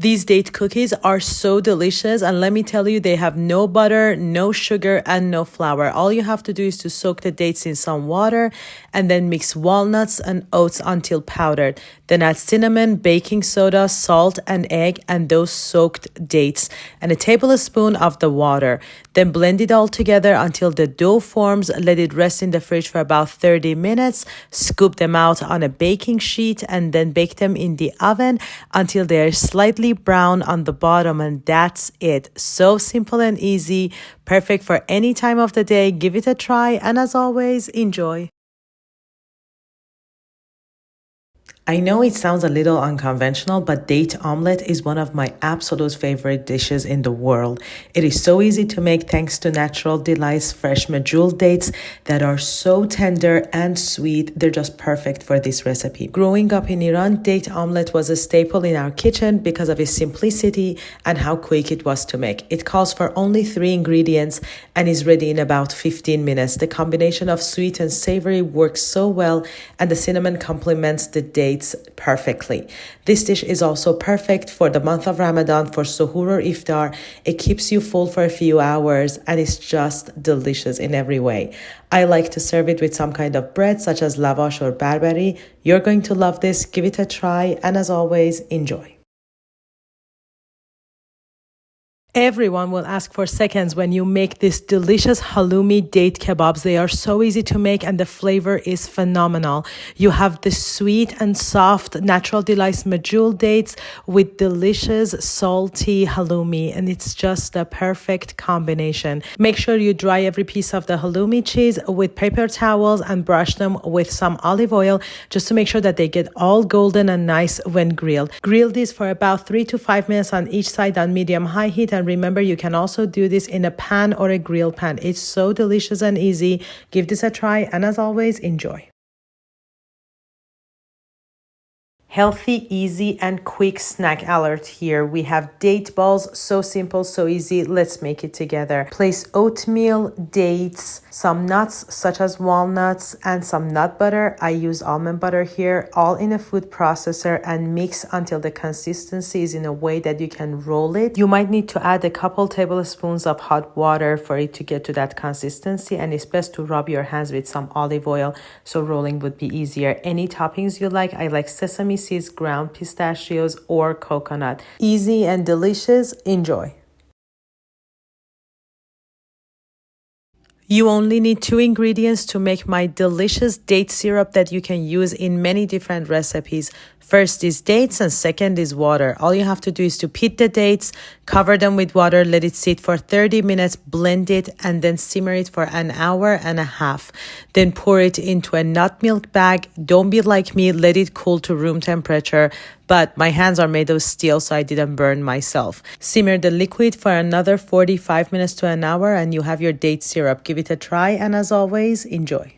These date cookies are so delicious, and let me tell you, they have no butter, no sugar, and no flour. All you have to do is to soak the dates in some water and then mix walnuts and oats until powdered. Then add cinnamon, baking soda, salt, and egg, and those soaked dates, and a tablespoon of the water. Then blend it all together until the dough forms. Let it rest in the fridge for about 30 minutes. Scoop them out on a baking sheet and then bake them in the oven until they are slightly brown on the bottom, and that's it. So simple and easy, perfect for any time of the day. Give it a try, and as always, enjoy. I know it sounds a little unconventional, but date omelette is one of my absolute favorite dishes in the world. It is so easy to make thanks to Natural Delight's fresh medjool dates that are so tender and sweet. They're just perfect for this recipe. Growing up in Iran, date omelette was a staple in our kitchen because of its simplicity and how quick it was to make. It calls for only 3 ingredients and is ready in about 15 minutes. The combination of sweet and savory works so well, and the cinnamon complements the dates perfectly. This dish is also perfect for the month of Ramadan for suhoor or iftar. It keeps you full for a few hours and it's just delicious in every way. I like to serve it with some kind of bread such as lavash or barbari. You're going to love this. Give it a try, and as always, enjoy. Everyone will ask for seconds when you make this delicious halloumi date kebabs. They are so easy to make and the flavor is phenomenal. You have the sweet and soft Natural Delights medjool dates with delicious salty halloumi, and it's just a perfect combination. Make sure you dry every piece of the halloumi cheese with paper towels and brush them with some olive oil just to make sure that they get all golden and nice when grilled. Grill these for about 3 to 5 minutes on each side on medium-high heat, and remember, you can also do this in a pan or a grill pan. It's so delicious and easy. Give this a try, and as always, enjoy. Healthy, easy, and quick snack alert here. We have date balls. So simple, so easy. Let's make it together. Place oatmeal, dates, some nuts such as walnuts, and some nut butter. I use almond butter here, all in a food processor, and mix until the consistency is in a way that you can roll it. You might need to add a couple tablespoons of hot water for it to get to that consistency, and it's best to rub your hands with some olive oil so rolling would be easier. Any toppings you like. I like sesame seeds, ground pistachios, or coconut. Easy and delicious. Enjoy. You only need 2 ingredients to make my delicious date syrup that you can use in many different recipes. First is dates and second is water. All you have to do is to pit the dates, cover them with water, let it sit for 30 minutes, blend it, and then simmer it for an hour and a half. Then pour it into a nut milk bag. Don't be like me, let it cool to room temperature. But my hands are made of steel, so I didn't burn myself. Simmer the liquid for another 45 minutes to an hour and you have your date syrup. Give it a try, and as always, enjoy.